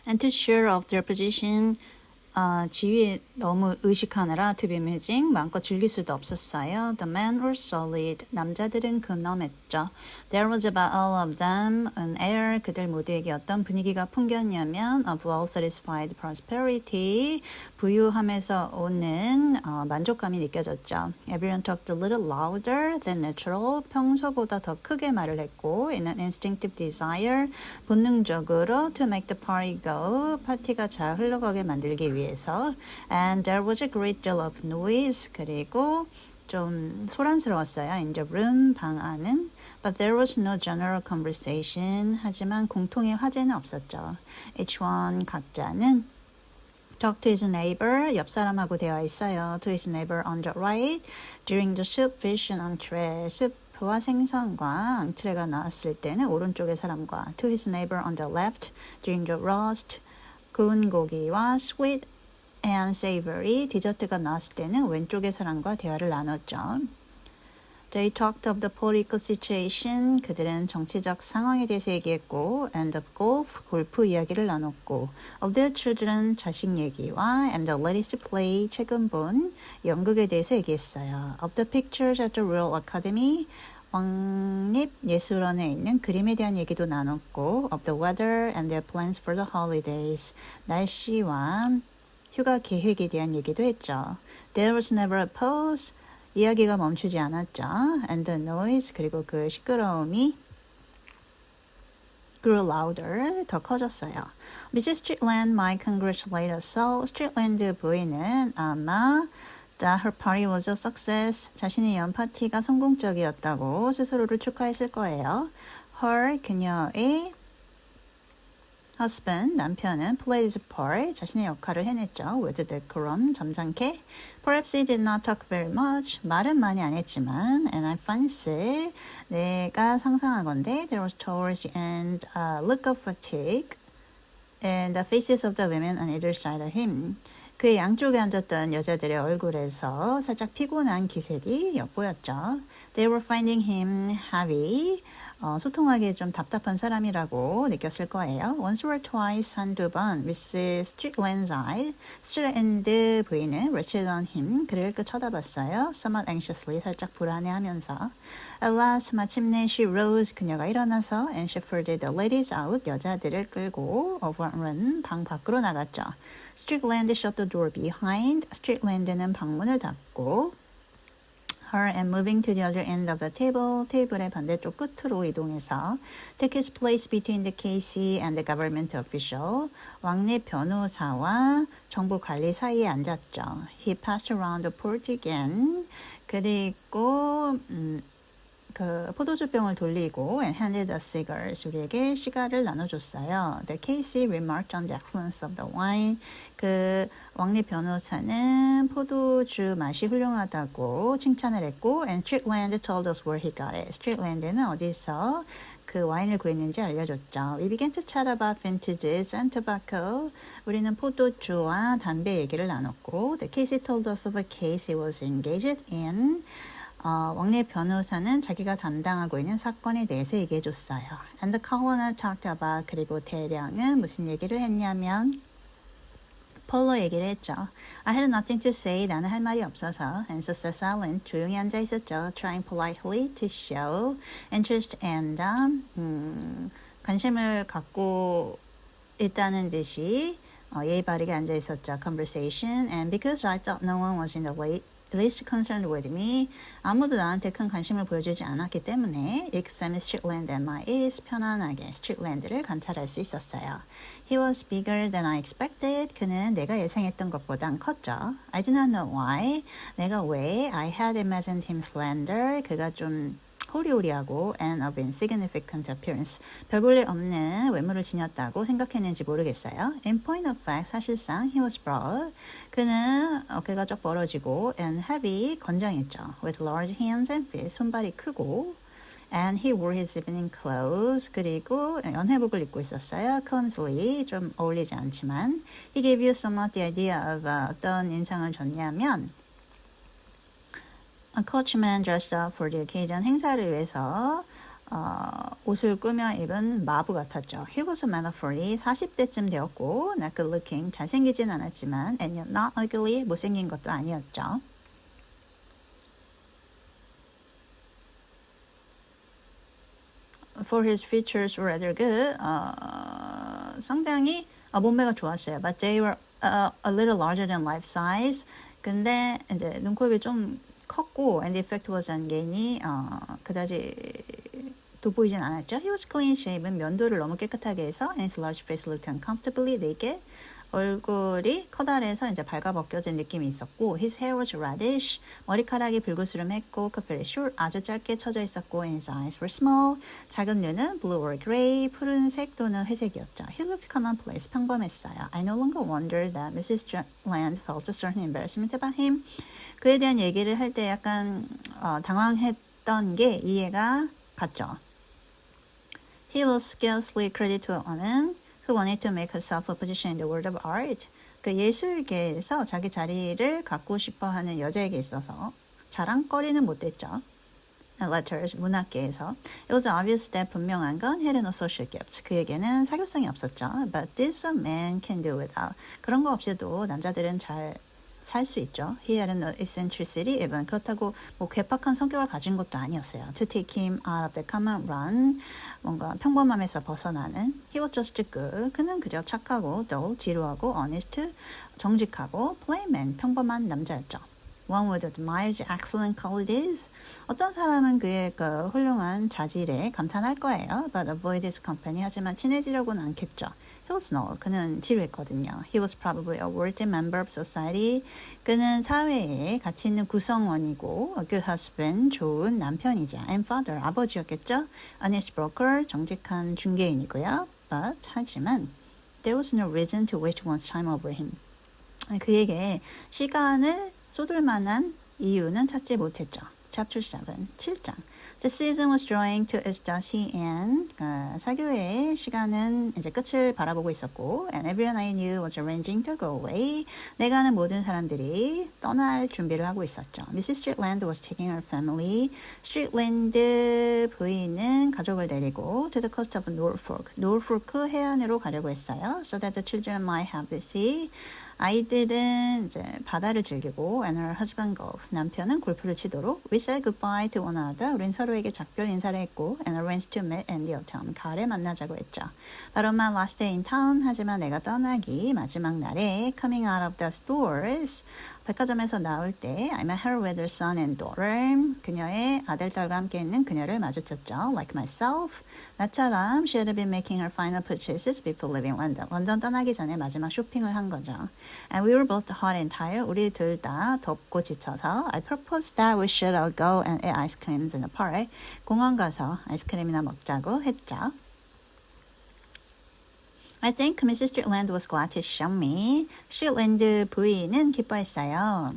and too sure of their position. 지위 너무 의식하느라 to be amusing, 마음껏 즐길 수도 없었어요. The men were solid. 남자들은 근엄했죠. There was about all of them an air. 그들 모두에게 어떤 분위기가 풍겼냐면 of well-satisfied prosperity. 부유함에서 오는 만족감이 느껴졌죠. Everyone talked a little louder than natural. 평소보다 더 크게 말을 했고 in an instinctive desire. 본능적으로 to make the party go. 파티가 잘 흘러가게 만들기 위해 and there was a great deal of noise. 그리고 좀 소란스러웠어요. In the room, 방 안은. But there was no general conversation. 하지만 공통의 화제는 없었죠. Each one, 각자는 talk to his neighbor, 옆 사람하고 대화 있어요. To his neighbor on the right. During the soup, fish and entree. 수프와 생선과 앙트레가 나왔을 때는 오른쪽의 사람과 to his neighbor on the left. During the roast. 구운 고기와 sweet and savory 디저트가 나왔을 때는 왼쪽의 사람과 대화를 나눴죠. They talked of the political situation. 그들은 정치적 상황에 대해서 얘기했고 and of golf, 골프 이야기를 나눴고 of their children, 자식 얘기와 and the latest play, 최근 본 연극에 대해서 얘기했어요. Of the pictures at the Royal Academy. 왕립예술원에 있는 그림에 대한 얘기도 나눴고 of the weather and their plans for the holidays. 날씨와 휴가 계획에 대한 얘기도 했죠. There was never a pause. 이야기가 멈추지 않았죠. And the noise, 그리고 그 시끄러움이 grew louder, 더 커졌어요. Mrs. Strickland might congratulate herself. 스트릭랜드 부인은 아마 that her party was a success. 자신의 연파티가 성공적이었다고 스스로를 축하했을 거예요. Her, 그녀의 husband, 남편은 played his part, 자신의 역할을 해냈죠. with decorum, 점잖게. Perhaps he did not talk very much. 말은 많이 안 했지만 and I fancy, 내가 상상하건대 there was towards the end a look of fatigue in the faces of the women on either side of him. 그의 양쪽에 앉았던 여자들의 얼굴에서 살짝 피곤한 기색이 엿보였죠. They were finding him heavy. 소통하기에 좀 답답한 사람이라고 느꼈을 거예요. Once or twice, 한두 번, Mrs. Strickland's eye, 스트릭랜드 부인은 rested on him, 그를 끝 쳐다봤어요. Somewhat anxiously, 살짝 불안해하면서. At last, 마침내 she rose, 그녀가 일어나서 and shepherded the ladies out, 여자들을 끌고 overrun, 방 밖으로 나갔죠. Strickland shut the door behind, 스트릭랜드는 방문을 닫고 her and moving to the other end of the table, 테이블의 반대쪽 끝으로 이동해서 took his place between the KC and the government official, 왕립 변호사와 정부 관리 사이에 앉았죠. He passed around the port again, 그리고 그 포도주병을 돌리고 and handed us cigars, 우리에게 시가를 나눠줬어요. The KC remarked on the excellence of the wine. 그 왕립 변호사는 포도주 맛이 훌륭하다고 칭찬을 했고 and Strickland told us where he got it. 스트릭랜드는 어디서 그 와인을 구했는지 알려줬죠. We began to chat about vintages and tobacco. 우리는 포도주와 담배 얘기를 나눴고 The KC told us of a case he was engaged in. 왕립 변호사는 자기가 담당하고 있는 사건에 대해서 얘기해줬어요. And the coroner talked about, 그리고 대령은 무슨 얘기를 했냐면 폴로 얘기를 했죠. I had nothing to say, 나는 할 말이 없어서. And so sat silent, 조용히 앉아 있었죠. Trying politely to show interest and 관심을 갖고 있다는 듯이 예의 바르게 앉아 있었죠. Conversation. And because I thought no one was in the least concerned with me, 아무도 나한테 큰 관심을 보여주지 않았기 때문에 examined Strickland and my ears, 편안하게 스트릭랜드를 관찰할 수 있었어요. He was bigger than I expected. 그는 내가 예상했던 것보단 컸죠. I did not know why. 내가 왜 I had imagined him slender. 그가 좀 호리호리하고 and of insignificant appearance, 별 볼 일 없는 외모를 지녔다고 생각했는지 모르겠어요. In point of fact, 사실상 he was broad, 그는 어깨가 쭉 벌어지고 and heavy, 건장했죠. With large hands and feet, 손발이 크고 and he wore his evening clothes, 그리고 연회복을 입고 있었어요. clumsily, 좀 어울리지 않지만 he gave you somewhat the idea of 어떤 인상을 줬냐면 A coachman dressed up for the occasion, 행사를 위해서 옷을 꾸며 입은 마부 같았죠. He was a man of 40, 40대쯤 되었고 not good looking, 잘생기진 않았지만 and yet not ugly, 못생긴 것도 아니었죠. For his features were rather good. 상당히 몸매가 좋았어요. But they were a little larger than life size. 근데 이제 눈코입이 좀 컸고 and the effect was ungainly. 그다지 돋보이진 않았죠. He was clean shaven. 면도를 너무 깨끗하게 해서 and his large face looked uncomfortably naked. 얼굴이 커다래서 이제 발가벗겨진 느낌이 있었고 his hair was reddish. 머리카락이 붉으스름했고 very short. 아주 짧게 쳐져 있었고 and his eyes were small. 작은 눈은 blue or gray. 푸른색 또는 회색이었죠. He looked commonplace. 평범했어요. I no longer wondered that Mrs. Land felt a certain embarrassment about him. 그에 대한 얘기를 할 때 약간 당황했던 게 이해가 갔죠. He was scarcely credited to a woman who wanted to make herself a position in the world of art. 그 예술계에서 자기 자리를 갖고 싶어하는 여자에게 있어서 자랑거리는 못됐죠. Letters, 문학계에서. It was obvious that 분명한 건 he had no social gifts. 그에게는 사교성이 없었죠. But this a man can do without. 그런 거 없이도 남자들은 잘 살 수 있죠. He had no eccentricity even. 그렇다고 뭐 괴팍한 성격을 가진 것도 아니었어요. To take him out of the common run. 뭔가 평범함에서 벗어나는. He was just good. 그는 그저 착하고 dull, 지루하고 honest, 정직하고 plain, 평범한 남자였죠. One would admire his excellent qualities. 어떤 사람은 그의 그 훌륭한 자질에 감탄할 거예요. But avoid his company. 하지만 친해지려고는 않겠죠. He was no. 그는 지루했거든요. He was probably a worthy member of society. 그는 사회에 가치 있는 구성원이고 a good husband, 좋은 남편이자 and father, 아버지였겠죠. Honest broker, 정직한 중개인이고요. But 하지만 there was no reason to waste one's time over him. 그에게 시간을 쏟을 만한 이유는 찾지 못했죠. Chapter 7, 7장. The season was drawing to its dusty end. 사교의 시간은 이제 끝을 바라보고 있었고 and everyone I knew was arranging to go away. 내가 아는 모든 사람들이 떠날 준비를 하고 있었죠. Mrs. Streetland was taking her family. Streetland 부인은 가족을 데리고 to the coast of Norfolk. Norfolk 해안으로 가려고 했어요. So that the children might have the sea. 아이들은 이제 바다를 즐기고 and her husband golf. 남편은 골프를 치도록 we said goodbye to one another. 우린 서로에게 작별 인사를 했고 and arranged to meet in the autumn. 가을에 만나자고 했죠. But on my last day in town. 하지만 내가 떠나기 마지막 날에 coming out of the stores. 백화점에서 나올 때 I met her with her son and daughter. 그녀의 아들, 딸과 함께 있는 그녀를 마주쳤죠. Like myself. 나처럼 she had been making her final purchases before leaving London. 런던 떠나기 전에 마지막 쇼핑을 한 거죠. And we were both hot and tired. 우리 둘 다 덥고 지쳐서 I proposed that we should all go and eat ice creams in the park. 공원 가서 아이스크림이나 먹자고 했죠. I think Mrs. Streetland was glad to show me. Streetland 부인은 기뻐했어요.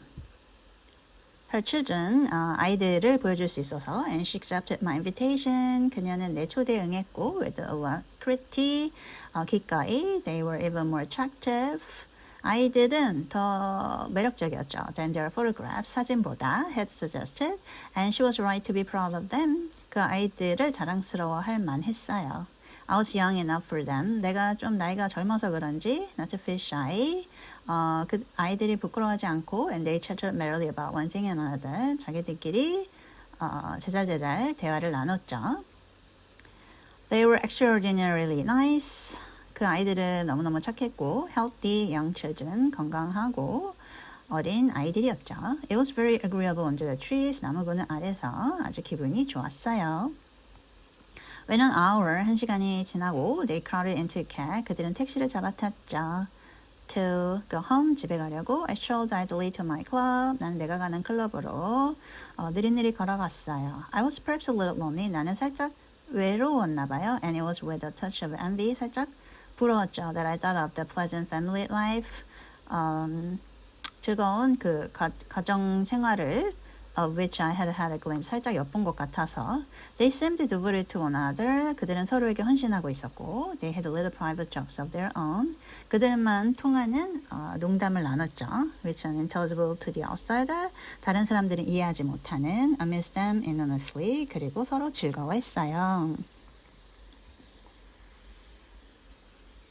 Her children, 아이들을 보여줄 수 있어서 and she accepted my invitation. 그녀는 내 초대에 응했고 with alacrity, 기꺼이. They were even more attractive. 아이들은 더 매력적이었죠. than their photographs, 사진보다 had suggested. And she was right to be proud of them. 그 아이들을 자랑스러워할 만했어요. I was young enough for them. 내가 좀 나이가 젊어서 그런지 not to feel shy. 그 아이들이 부끄러워하지 않고 and they chatted merrily about one thing and another. 자기들끼리 제잘제잘 대화를 나눴죠. They were extraordinarily nice. 그 아이들은 너무너무 착했고 healthy young children, 건강하고 어린 아이들이었죠. It was very agreeable under the trees. 나무 그늘 아래서 아주 기분이 좋았어요. When an hour, 1시간이 지나고 they crowded into a cab. 그들은 택시를 잡아탔죠. To go home, 집에 가려고 I strolled idly to my club. 나는 내가 가는 클럽으로 느릿느릿 걸어갔어요. I was perhaps a little lonely. 나는 살짝 외로웠나 봐요. And it was with a touch of envy. 살짝 부러웠죠. That I thought of the pleasant family life. 즐거운 그 가정 생활을 of which I had had a glimpse. 살짝 엿본 것 같아서. They seemed devoted to one another. 그들은 서로에게 헌신하고 있었고. They had little private jokes of their own. 그들만 통하는 농담을 나눴죠. Which are intelligible to the outsider. 다른 사람들은 이해하지 못하는. Amidst them enormously. 그리고 서로 즐거워했어요.